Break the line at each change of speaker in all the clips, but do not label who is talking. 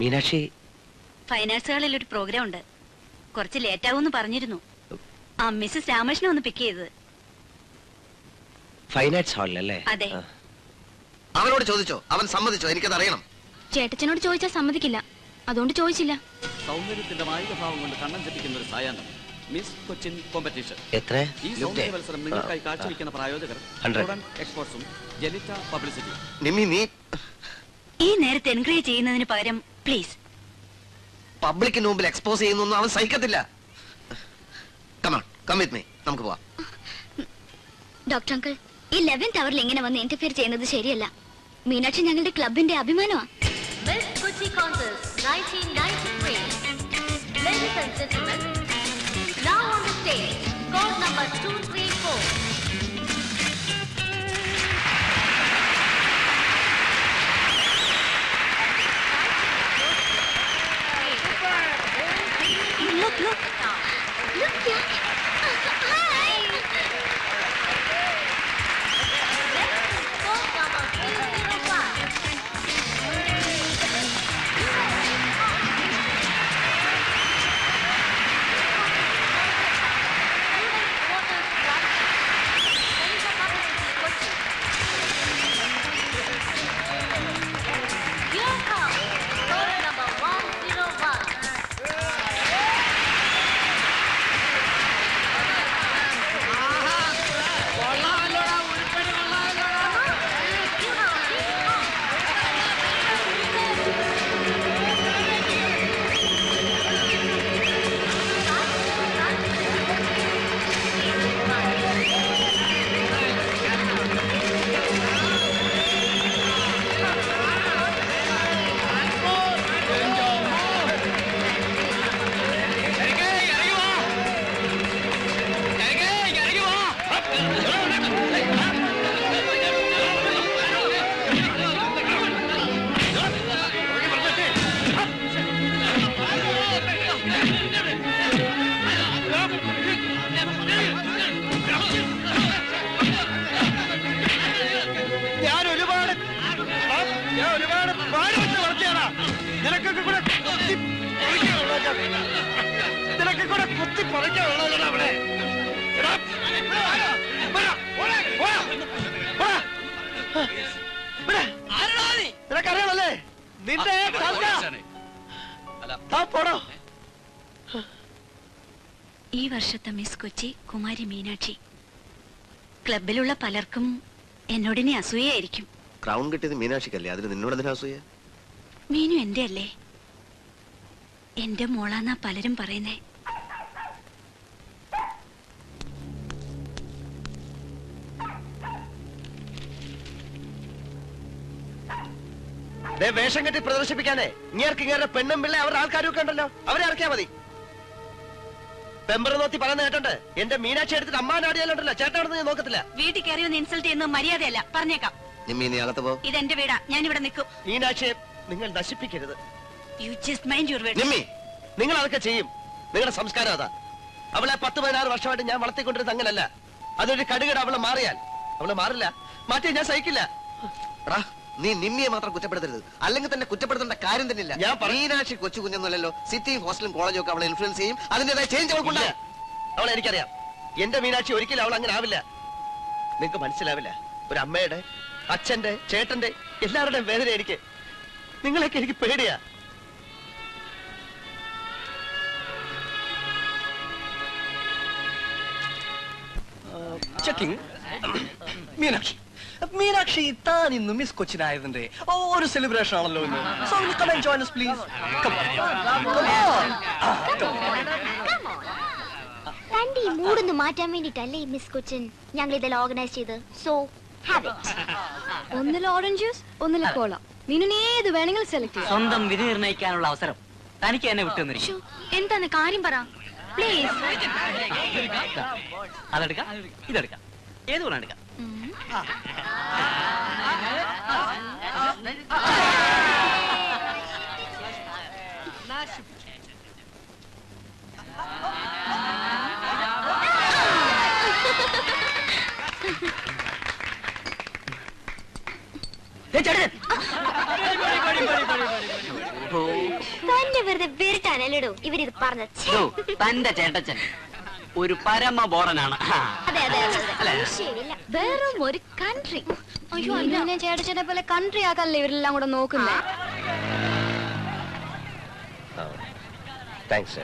Meenakshi,
fine arts ഹാളിൽ ഒരു programme ഉണ്ട്. കുറച്ച് ലേറ്റ് ആവുമെന്ന് പറഞ്ഞിരുന്നു. ആ മിസ്സസ് രാമകൃഷ്ണൻ ഒന്ന് പിക്ക് ചെയ്തത്.
ഫൈൻ ആർട്സ് ഹാളിലല്ലേ?
അതെ.
അവനോട് ചോദിച്ചോ? അവൻ സമ്മതിച്ചോ? എനിക്കത് അറിയണം.
ചേട്ടച്ചനോട് ചോദിച്ചാൽ സമ്മതിക്കില്ല, അതുകൊണ്ട് ചോദിച്ചില്ല.
സൗന്ദര്യത്തിന്റെ മായികഭാവം കൊണ്ട് കണ്ണം ചെപ്പിക്കുന്ന ഒരു സായാഹ്നം മിസ് കൊച്ചിൻ കോമ്പറ്റീഷൻ.
എത്ര?
ഈ സൗന്ദര്യ മത്സരം നിങ്ങൾക്കായി കാഴ്ചവെക്കുന്ന പ്രായോജകർ എക്സ്പോർട്സും ജെലിറ്റ പബ്ലിസിറ്റി.
നിമ്മി, നീ
ഈ നേരത്തെ എൻകറേജ് ചെയ്യുന്നതിന് പകരം പ്ലീസ്.
പബ്ലിക്കിന് മുമ്പിൽ എക്സ്പോസ് ചെയ്യുന്നൊന്നും അവൻ സഹിക്കത്തില്ല. കമോൺ, കം വിത്ത് മീ, നമുക്ക് പോവാം.
ഡോക്ടർ അങ്കിൾ, ഈ 11th അവറിൽ ഇങ്ങനെ വന്ന് ഇന്റർഫിയർ ചെയ്യുന്നത് ശരിയല്ല. മീനാക്ഷി ഞങ്ങളുടെ ക്ലബിന്റെ അഭിമാനമാണ്.
Miss Kochi Contest 1993. Ladies and gentlemen, now on the stage, code number 234.
Look, look.
Look, yeah. Hi.
Code number 305. Here comes code number 101.
ഈ വർഷത്തെ മിസ് കൊച്ചി കുമാരി മീനാക്ഷി. ക്ലബിലുള്ള പലർക്കും എന്നോടിനെ അസൂയായിരിക്കും.
ക്രൗൺ കിട്ടിയത് മീനാക്ഷിക്കല്ലേ, അതിന് നിന്നോട് എന്തിനാ അസൂയ?
മീനു എന്റെ അല്ലേ? എന്റെ മോളാന്നാ പലരും പറയുന്നേ.
വേഷം കെട്ടി പ്രദർശിപ്പിക്കാനേ ഇങ്ങേർക്ക് ഇങ്ങനെ പെണ്ണും പിള്ളേ അവരുടെ ആൾക്കാരും ഒക്കെ ഉണ്ടല്ലോ, അവരെ ഇറക്കിയാ മതി. പെമ്പർ നോത്തി പറയുന്ന കേട്ടുണ്ട്. എന്റെ മീനാക്ഷി എടുത്തിട്ട് അമ്മാനാടിയാലുണ്ടല്ലോ, ചേട്ടാണെന്ന് ഞാൻ നോക്കത്തില്ല.
വീട്ടിൽ കയറി ഒന്ന് ഇൻസൾട്ട് ചെയ്യുന്നത് മര്യാദയല്ല, പറഞ്ഞേക്കാം.
ഇതെന്റെ
വീടാ, ഞാൻ ഇവിടെ നിൽക്കും.
മീനാക്ഷിയെ നിങ്ങൾ നശിപ്പിക്കരുത്.
You just mind your words.
Nimmi, നിങ്ങൾ അതൊക്കെ ചെയ്യും. നിങ്ങളുടെ സംസ്കാരം അതാ. അവളെ 10-16 വർഷമായിട്ട് ഞാൻ വളർത്തിക്കൊണ്ടിരുന്നത് അങ്ങനല്ല. അതൊരു കടുകട അവളെ മാറിയാൽ അവളെ മാറില്ല, മാറ്റി ഞാൻ സഹിക്കില്ല. നീ നിമ്മിയെ മാത്രം കുറ്റപ്പെടുത്തരുത്, അല്ലെങ്കിൽ തന്നെ കുറ്റപ്പെടുത്തേണ്ട കാര്യം തന്നെയില്ല. ഞാൻ മീനാക്ഷി കൊച്ചു കുഞ്ഞൊന്നുമല്ലോ. സിറ്റിയും ഹോസ്റ്റലും കോളേജും ഒക്കെ അവളെ ഇൻഫ്ലുവൻസ് ചെയ്യും. അതിന്റേതായ ചേഞ്ച് അവൾക്കുണ്ട്. അവളെ എനിക്കറിയാം. എന്റെ മീനാക്ഷി ഒരിക്കലും അവൾ അങ്ങനെ ആവില്ല. നിങ്ങക്ക് മനസ്സിലാവില്ല. ഒരു അമ്മയുടെ, അച്ഛന്റെ, ചേട്ടന്റെ എല്ലാവരുടെയും വേദന എനിക്ക്. നിങ്ങളൊക്കെ എനിക്ക് പേടിയാ.
മീനാക്ഷി, മീനാക്ഷി താൻ ഇന്ന് മിസ് കൊച്ചിനായതിന്റെ ഒരു സെലിബ്രേഷൻ ആണല്ലോ ഇന്ന്. So will you come and join us please? Come on.
തന്റെ ഈ മൂടൊന്ന് മാറ്റാൻ വേണ്ടിട്ടല്ലേ മിസ് കൊച്ചിൻ ഞങ്ങൾ ഇതെല്ലാം ഓർഗനൈസ് ചെയ്ത്. So have it. ഒന്നിൽ ഓറഞ്ച് ജ്യൂസ്, ഒന്നിൽ കോള. മീനിന് ഏത് വേണമെങ്കിലും സെലക്ട് ചെയ്യാം.
സ്വന്തം വിധി നിർണ്ണയിക്കാനുള്ള അവസരം തനിക്ക് എന്നെ വിട്ടുവന്നിരിക്കും.
എന്താണ് കാര്യം പറ പ്ലീസ്.
അതെടുക്കാം, ഇതെടുക്കാം, ഏത് വേണം എടുക്കാം.
തന്നെ വെറുതെ വെറുട്ടാനല്ലേടോ ഇവരിത് പറഞ്ഞത്.
തന്റെ ചേട്ടച്ചൻ ഒരു പരമ ബോറനാണ്.
അതെ അതെ അതെ ശരിയല്ല. വെറും ഒരു കൺട്രി.
അയ്യോ അല്ല ചേട്ടച്ചനെ പോലെ കൺട്രി ആക്കാനല്ലേ ഇവരെല്ലാം കൂടെ നോക്കുന്നേ.
താങ്ക്സ്.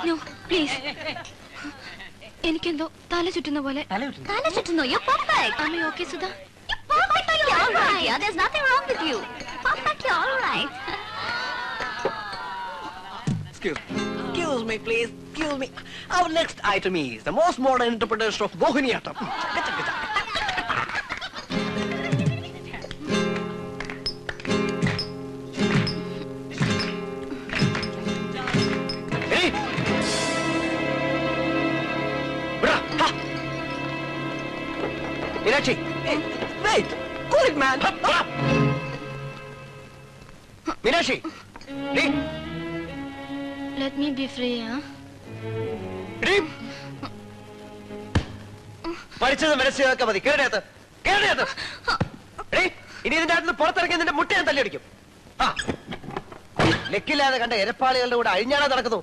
No please. എനിക്കെന്തോ തല ചുറ്റുന്ന പോലെ.
തല ചുറ്റുന്നോ? You perfect.
അമ്മ okay Sudha?
Perfectly all right. Yeah, there's nothing wrong with you. Perfectly all right.
Excuse me, please. Excuse me. Our next item is the most modern interpretation of Mohiniyattam. Hey! Meenakshi! Hey, wait! Cool it, man! Meenakshi! Hey!
Let me be free, huh?
പഠിച്ചത് മനസ്സിലാക്കാൻ മതി. കേരളത്ത് ഇനി ഇതിന്റെ അകത്ത് പുറത്തിറങ്ങി നിന്റെ മുട്ട ഞാൻ തല്ലിയടിക്കും. ലെക്കില്ലാതെ കണ്ട എരപ്പാളികളുടെ കൂടെ അഴിഞ്ഞാടാ നടക്കുന്നു.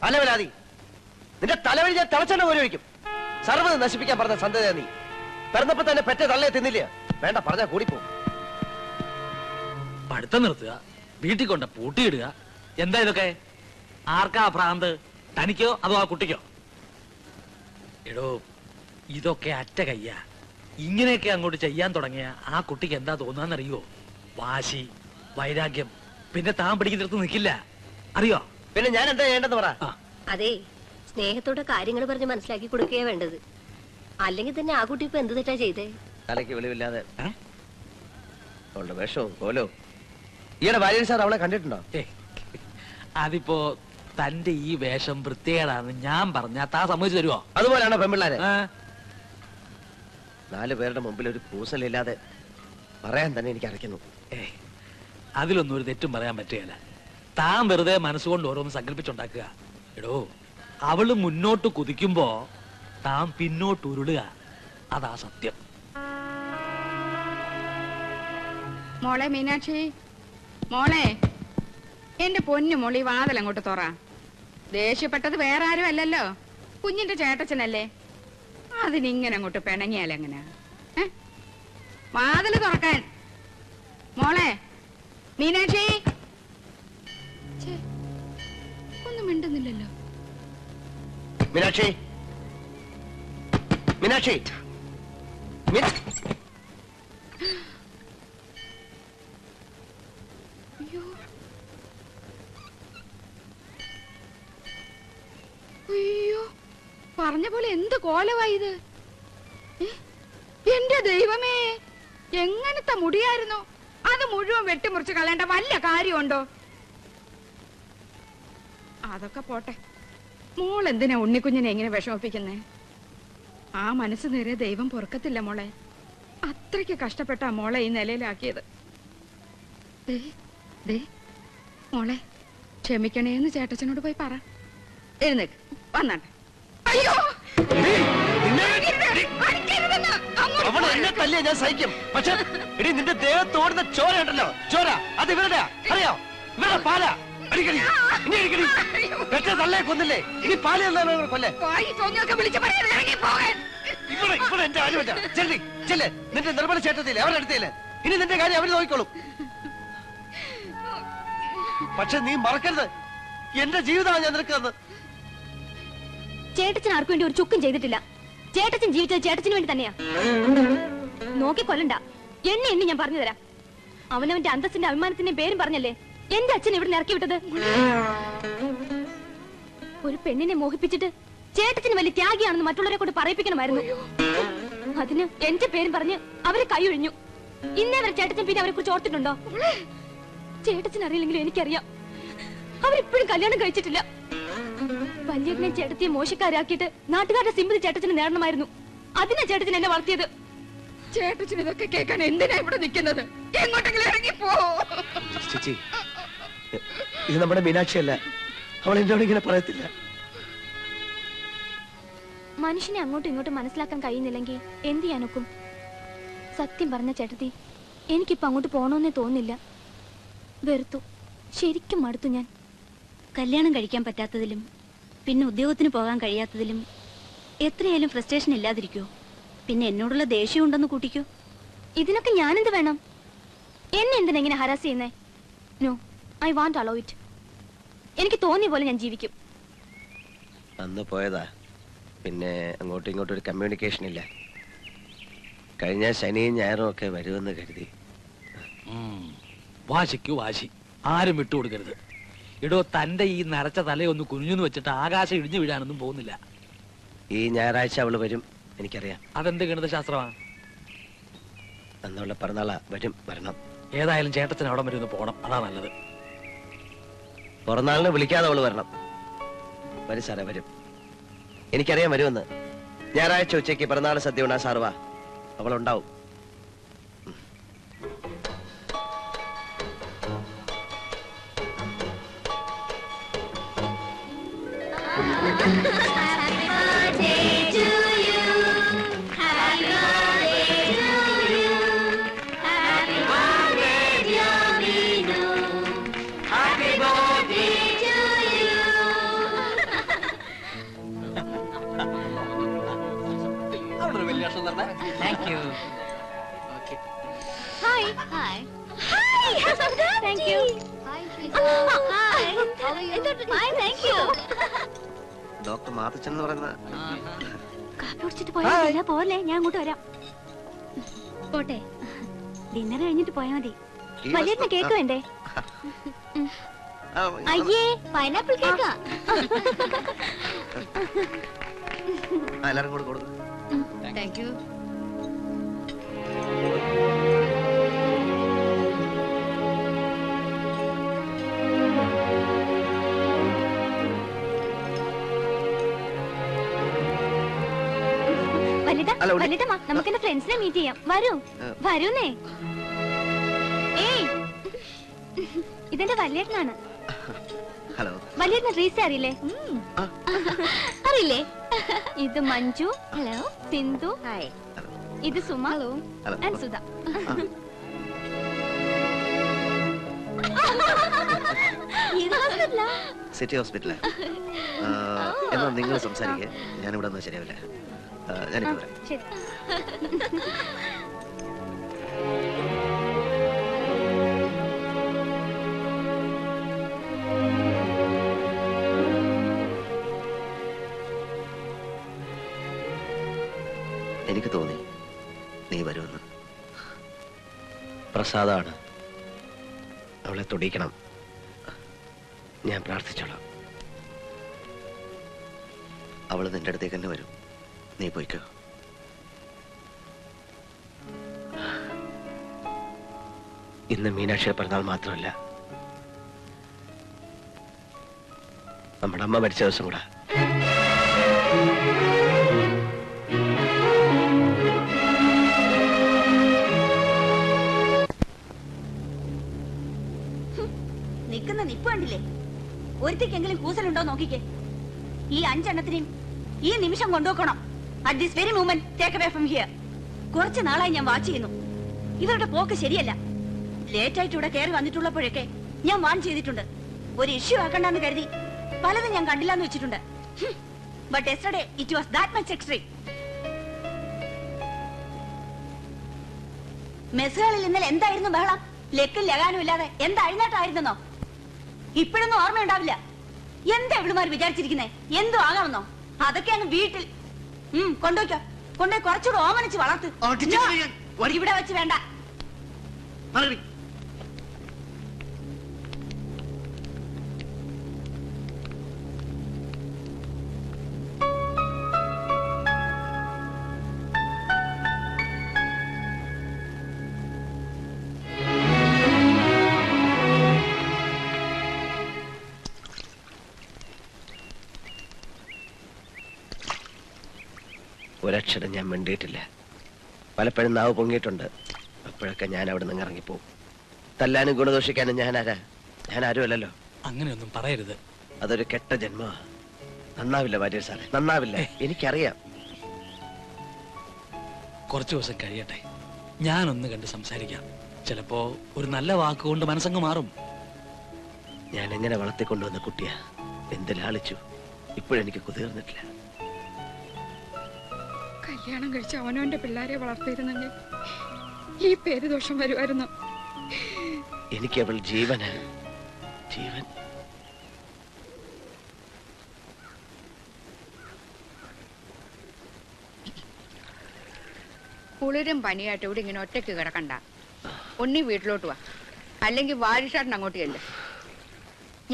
അലവലാതി നിന്റെ തലവഴി ഞാൻ തിളച്ചെണ്ണ പോലെ ഒഴിക്കും. സർവ്വത് നശിപ്പിക്കാൻ പറഞ്ഞ സന്തതിയാ നീ. പിറന്നപ്പോ തന്നെ പെറ്റ തള്ളയെ തിന്നില്ല. വേണ്ട പറഞ്ഞാ കൂടിപ്പോ.
പഠിത്തം നിർത്തുക, വീട്ടിൽ കൊണ്ട് പൂട്ടിയിടുക, എന്താ ഇതൊക്കെ? ആർക്കാ ഭ്രാന്ത്? തനിക്കോ അതോ ആ കുട്ടിക്കോ? എടോ ഇതൊക്കെ അറ്റ കയ്യാ. ഇങ്ങനെയൊക്കെ അങ്ങോട്ട് ചെയ്യാൻ തുടങ്ങിയ ആ കുട്ടിക്ക് എന്താ തോന്നാന്നറിയോ? വാശി, വൈരാഗ്യം. പിന്നെ താൻ പിടിക്കുന്നിടത്ത് നിൽക്കില്ല, അറിയോ?
പിന്നെ ഞാൻ എന്താ ചെയ്യേണ്ടെന്ന് പറ.
അതെ, സ്നേഹത്തോടെ കാര്യങ്ങൾ പറഞ്ഞ് മനസ്സിലാക്കി കൊടുക്കുകയാ വേണ്ടത്. അല്ലെങ്കിൽ തന്നെ ആ കുട്ടി ഇപ്പൊ എന്ത് തെറ്റാ ചെയ്തേ?
തലയ്ക്ക് വെളിവില്ലാതെ അവളുടെ വേഷവും കോലോ. ഈയുടെ ഭാര്യ സാർ അവളെ കണ്ടിട്ടുണ്ടോ?
അതിപ്പോ തന്റെ ഈ വേഷം വൃത്തികേടാന്ന് ഞാൻ പറഞ്ഞാ താ സമ്മതിച്ചു തരുവോ?
അതുപോലെയാണോ പെൺപിള്ളാരെ? 4 പേരുടെ മുമ്പിൽ ഒരു കൂസലില്ലാതെ പറയാൻ തന്നെ എനിക്ക് അറിയിക്കുന്നു.
അതിലൊന്നും ഒരു തെറ്റും പറയാൻ പറ്റുകയില്ല. താൻ വെറുതെ മനസ്സുകൊണ്ട് ഓരോന്ന് സങ്കല്പിച്ചുണ്ടാക്കുക. എടോ, അവള് മുന്നോട്ട് കുതിക്കുമ്പോ താൻ പിന്നോട്ട് ഉരുളുക. അതാ സത്യം.
മോളെ മീനാക്ഷി, മോളെ, എന്റെ പൊന്നു മോളി വാതിൽ അങ്ങോട്ട് തുറ. ദേഷ്യപ്പെട്ടത് വേറെ ആരും അല്ലല്ലോ, കുഞ്ഞിന്റെ ചേട്ടച്ചനല്ലേ. അതിനിങ്ങനെ അങ്ങോട്ട് പിണങ്ങിയാലെങ്ങനെ? വാതില് തുറക്കാൻ. മോളെ മീനാക്ഷി. ഒന്നും മിണ്ടുന്നില്ലല്ലോ.
മീനാക്ഷി, മീനാക്ഷി,
അയ്യോ, അയ്യോ, പറഞ്ഞ പോലെ എന്ത് കോലമായത്! എന്റെ ദൈവമേ, എങ്ങനത്തെ മുടിയായിരുന്നു അത്! മുഴുവൻ വെട്ടിമുറിച്ച് കളയേണ്ട വല്ല കാര്യമുണ്ടോ? അതൊക്കെ പോട്ടെ, മോൾ എന്തിനാ ഉണ്ണിക്കുഞ്ഞിനെ എങ്ങനെ വിഷമിപ്പിക്കുന്നേ? ആ മനസ്സ് നേരെ ദൈവം പൊറുക്കത്തില്ല മോളെ. അത്രയ്ക്ക് കഷ്ടപ്പെട്ടാ മോളെ ഈ നിലയിലാക്കിയത്. മോളെ ക്ഷമിക്കണേന്ന് ചേട്ടച്ചനോട് പോയി പറ. എഴുന്നേക്ക്, വന്നാട്ടെ. അയ്യോ,
അവൾ എന്നെ തല്ലിയ ഞാൻ സഹിക്കും. പക്ഷെ ഇനി നിന്റെ ദേഹത്തോടുന്ന ചോര ഉണ്ടല്ലോ, ചോര അത് ഇവരുടെ അറിയോ? ഇവരുടെ പാല അടിക്കടി, ഇനി അടിക്കടി. പെറ്റ തള്ളയെ കൊന്നില്ലേ, ഇനി പാല കൊല്ലേ. ഇവിടെ എന്റെ ആരുമല്ല. ചെല്ലി ചെല്ലേ, നിന്റെ നിർമ്മല ചേട്ടത്തില്ലേ, അവരുടെ അടുത്തില്ലേ. ഇനി നിന്റെ കാര്യം അവര് നോക്കിക്കോളും. പക്ഷെ നീ മറക്കരുത്, എന്റെ ജീവിതമാണ് ഞാൻ നിനക്ക്.
ചേട്ടച്ചൻ ആർക്കും വേണ്ടി ഒരു ചുക്കും ചെയ്തിട്ടില്ല. ചേട്ടച്ചൻ ജീവിച്ചത് ചേട്ടച്ചന് വേണ്ടി തന്നെയാ. നോക്കിക്കൊല്ലണ്ട, എണ്ണി ഞാൻ പറഞ്ഞു തരാം. അവനവന്റെ അന്തസ്സിന്റെ അഭിമാനത്തിന്റെയും പേരും പറഞ്ഞല്ലേ എന്റെ അച്ഛൻ ഇവിടെ ഇറക്കി വിട്ടത്. ഒരു പെണ്ണിനെ മോഹിപ്പിച്ചിട്ട് ചേട്ടച്ചന് വലിയ ത്യാഗിയാണെന്ന് മറ്റുള്ളവരെ കൊണ്ട് പറയിപ്പിക്കണമായിരുന്നു. അതിന് എന്റെ പേരും പറഞ്ഞ് അവരെ കൈയൊഴിഞ്ഞു. ഇന്നേ വരെ ചേട്ടച്ചൻ പിന്നെ അവരെ കുറിച്ച് ഓർത്തിട്ടുണ്ടോ? ചേട്ടച്ചൻ അറിയില്ലെങ്കിലും എനിക്കറിയാം. അവരിപ്പോഴും കല്യാണം കഴിച്ചിട്ടില്ല. വല്യനെ ചേട്ടത്തിയെ മോശക്കാരാക്കിയിട്ട് നാട്ടുകാരുടെ സിമ്പതി ചേട്ടച്ചന് നേടണമായിരുന്നു. അതിനാ ചേട്ടച്ചൻ എന്നെ വളർത്തിയത്.
ചേട്ടച്ചൻ ഇതൊക്കെ കേൾക്കാൻ എന്തിനാ ഇവിടെ നിൽക്കുന്നത്? എങ്ങോട്ടെങ്കിലും ഇറങ്ങിപ്പോ.
ചേച്ചി, ഇത് നമ്മുടെ മീനാക്ഷി അല്ല. അവൾ എന്നോട് ഇങ്ങനെ പറയത്തില്ല.
മനുഷ്യനെ അങ്ങോട്ടും ഇങ്ങോട്ടും മനസ്സിലാക്കാൻ കഴിയുന്നില്ലെങ്കിൽ എന്ത് ചെയ്യാനൊക്കും? സത്യം പറഞ്ഞ ചേട്ടത്തി, എനിക്കിപ്പോ അങ്ങോട്ട് പോകണമെന്നേ തോന്നില്ല. വെറുത്തു, ശരിക്കും മടുത്തു ഞാൻ.
കല്യാണം കഴിക്കാൻ പറ്റാത്തതിലും പിന്നെ ഉദ്യോഗത്തിന് പോകാൻ കഴിയാത്തതിലും എത്രയായാലും ഫ്രസ്ട്രേഷൻ ഇല്ലാതിരിക്കോ? പിന്നെ എന്നോടുള്ള ദേഷ്യം ഉണ്ടെന്ന് കൂട്ടിക്കോ.
ഇതിനൊക്കെ ഞാനെന്ത് വേണം? എന്നെ എന്തിനെങ്ങനെ ഹരാസ് ചെയ്യുന്നേ? No, I won't allow it. എനിക്ക് തോന്നിയ പോലെ ഞാൻ ജീവിക്കും.
അന്ന് പോയതാ, പിന്നെ അങ്ങോട്ടും ഇങ്ങോട്ടും ഒരു കമ്മ്യൂണിക്കേഷൻ ഇല്ല. കഴിഞ്ഞ ശനിയും ഞായറും ഒക്കെ വരുമെന്ന് കരുതി.
വാശിക്കു വാശി, ആരും വിട്ടുകൊടുക്കരുത്. ഇടോ, തന്റെ ഈ നരച്ച തലയൊന്ന് കുഞ്ഞുന്ന് വെച്ചിട്ട് ആകാശം ഇടിഞ്ഞു വീഴാനൊന്നും പോകുന്നില്ല.
ഈ ഞായറാഴ്ച അവള് വരും, എനിക്കറിയാം.
അതെന്ത് ഗണിതശാസ്ത്രമാണ്?
അന്നുള്ള പിറന്നാളാ, വരണം.
ഏതായാലും ചേട്ടത്തിന് അവിടെ വരെ ഒന്ന് പോണം, അതാ നല്ലത്.
പിറന്നാളിന് വിളിക്കാതെ അവള് വരണം. വരും സാറേ, വരും. എനിക്കറിയാം വരുമെന്ന്. ഞായറാഴ്ച ഉച്ചയ്ക്ക് പിറന്നാൾ സദ്യ ഉണ്ടാ സാറ് വാ, അവളുണ്ടാവും.
Thank you.
Hi.
Hi.
Hi. Thank you.
Hi.
Hi. Hi. Thank you.
Doctor Mathachan എന്ന് പറയുന്ന
കാപ്പി കുടിച്ചിട്ട് പോയാ പോലെ, ഞാൻ അങ്ങോട്ട് വരാം. പോട്ടെ, ഡിന്നർ കഴിഞ്ഞിട്ട് പോയാ മതി.
വലിയ കേക്ക് വേണ്ടേ?
അയ്യേ, പൈനാപ്പിൾ കേക്കാ.
എല്ലാരും കൂടെ കൊടുക്കും.
Thank you.
വല്ലിതമ്മ, നമുക്ക് എന്റെ ഫ്രണ്ട്സിനെ മീറ്റ് ചെയ്യാം. വരൂ, വരൂന്നേ. ഏയ്, ഇതെന്റെ വല്യേട്ടനാണ്.
ഹലോ.
വല്യേട്ടന് റീസ അറിയില്ലേ?
അറിയില്ലേ?
ഇത് മഞ്ജു.
ഹലോ.
സിന്ധു.
ഹായ്.
ഇത് Suma.
Hello.
And Sudha.
City ഹോസ്പിറ്റലാ. എന്നാ നിങ്ങൾ സംസാരിക്കേ, ഞാനിവിടെ ഒന്നും ശരിയാവില്ല. ഞാനിപ്പോ വരാം.
ശരി.
എനിക്ക് തോന്നി നീ വരുമെന്ന്. പ്രസാദാണ്, അവളെ തൊടിക്കണം. ഞാൻ പ്രാർത്ഥിച്ചോളാം. അവള് നിന്റെ അടുത്തേക്ക് തന്നെ വരും. നീ പോയിക്കോ. ഇന്ന് മീനാക്ഷിയുടെ പിറന്നാൾ മാത്രമല്ല, നമ്മുടെ അമ്മ മരിച്ച ദിവസം കൂടെ.
നിൽക്കുന്ന നിപ്പ് കണ്ടില്ലേ? ഒരുത്തിക്കെങ്കിലും കൂസലുണ്ടോ നോക്കിക്കേ. ഈ 5 എണ്ണത്തിനെയും ഈ നിമിഷം കൊണ്ടുപോക്കണം. At this very moment take away from here. കുറച്ച് നാളായി ഞാൻ വാച്ച് ചെയ്യുന്നു. ഇവരുടെ പോക്ക് ശരിയല്ല. ലേറ്റ് ആയിട്ട് ഇവിടെ കയറി വന്നിട്ടുള്ളപ്പോഴൊക്കെ ഞാൻ വാൺ ചെയ്തിട്ടുണ്ട്. ഒരു ഇഷ്യൂ ആക്കണ്ടെന്ന് കരുതി പലതും ഞാൻ കണ്ടില്ലാന്ന് വെച്ചിട്ടുണ്ട്. But yesterday it was that much extreme. മെസ്സുകളിൽ ഇന്നലെ എന്തായിരുന്നു ബഹളം? ലെക്കും ലഗാനും ഇല്ലാതെ എന്താ അഴിഞ്ഞാട്ടായിരുന്നോ? ഇപ്പോഴൊന്നും ഓർമ്മയുണ്ടാവില്ല. എന്താ ഇവിടുമാർ വിചാരിച്ചിരിക്കുന്നേ? എന്തോ ആകാമെന്നോ? അതൊക്കെ അങ്ങ് വീട്ടിൽ കൊണ്ടുപോയിക്കോ. കൊണ്ടുപോയി കുറച്ചുകൂടെ ഓമനിച്ച് വളർത്ത്. ഇവിടെ വെച്ച് വേണ്ട.
ഒരക്ഷരം ഞാൻ മിണ്ടിയിട്ടില്ല. പലപ്പോഴും നാവ് പൊങ്ങിയിട്ടുണ്ട്. അപ്പോഴൊക്കെ ഞാൻ അവിടെ നിന്ന് ഇറങ്ങിപ്പോവും. തല്ലാനും ഗുണദോഷിക്കാനും ഞാൻ ആരുമല്ലല്ലോ.
അങ്ങനെയൊന്നും പറയരുത്.
അതൊരു കെട്ട ജന്മ. നന്നാവില്ല വാര്യർ സാറേ, നന്നാവില്ല. എനിക്കറിയാം.
കുറച്ചു ദിവസം കഴിയട്ടെ, ഞാനൊന്ന് കണ്ട് സംസാരിക്കാം. ചിലപ്പോ ഒരു നല്ല വാക്കുകൊണ്ട് മനസ്സങ്ങ് മാറും.
ഞാൻ എങ്ങനെ വളർത്തിക്കൊണ്ടുവന്ന കുട്ടിയാ, എന്ത് ലാളിച്ചു, ഇപ്പോഴെനിക്ക് കുതിർന്നിട്ടില്ല.
കല്യാണം കഴിച്ച് അവനവന്റെ പിള്ളേരെ വളർത്തിയിരുന്നെങ്കിൽ ഈ പേര് ദോഷം വരുമായിരുന്നു.
എനിക്ക് അവൾ ജീവനാണ്, ജീവൻ.
കുളിരും പനിയായിട്ട് ഇവിടെ ഇങ്ങനെ ഒറ്റയ്ക്ക് കിടക്കണ്ട. ഒന്നി വീട്ടിലോട്ട് വാ, അല്ലെങ്കിൽ വാരിഷാട്ടിന് അങ്ങോട്ട് ചെല്ല്.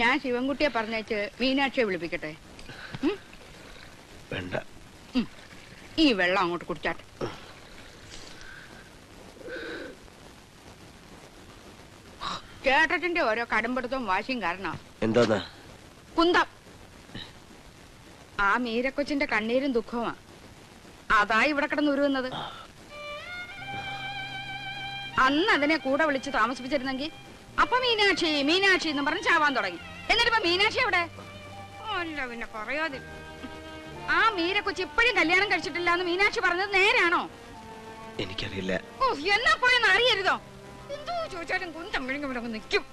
ഞാൻ ശിവൻകുട്ടിയെ പറഞ്ഞേച്ച് മീനാക്ഷിയെ വിളിപ്പിക്കട്ടെ.
വേണ്ട,
ഈ വെള്ളം അങ്ങോട്ട് കുടിച്ചാട്ടെ. ചേട്ടത്തിന്റെ ഓരോ കടുംപിടുത്തവും വാശിയും കാരണം
എന്തോന്നാ
കുന്തം. ആ മീരക്കൊച്ചിന്റെ കണ്ണീരും ദുഃഖവുമാ, അതായി ഇവിടെ കിടന്ന് ഉരുവുന്നത്. അന്ന് അതിനെ കൂടെ വിളിച്ച് താമസിപ്പിച്ചിരുന്നെങ്കിൽ അപ്പൊ മീനാക്ഷി മീനാക്ഷി എന്ന് പറഞ്ഞ് ചാവാൻ തുടങ്ങി. എന്നിട്ടിപ്പോ മീനാക്ഷി എവിടെ? അല്ല പിന്നെ പറയാതെ. ആ മീരക്കൊച്ചി ഇപ്പോഴും കല്യാണം കഴിച്ചിട്ടില്ല എന്ന് മീനാക്ഷി പറഞ്ഞത് നേരാണോ?
എനിക്കറിയില്ല.
എന്നാ പോയെന്ന് അറിയരുതോ? എന്തോ ചോദിച്ചാലും കുന്തം വിഴുങ്ങി നിൽക്കും.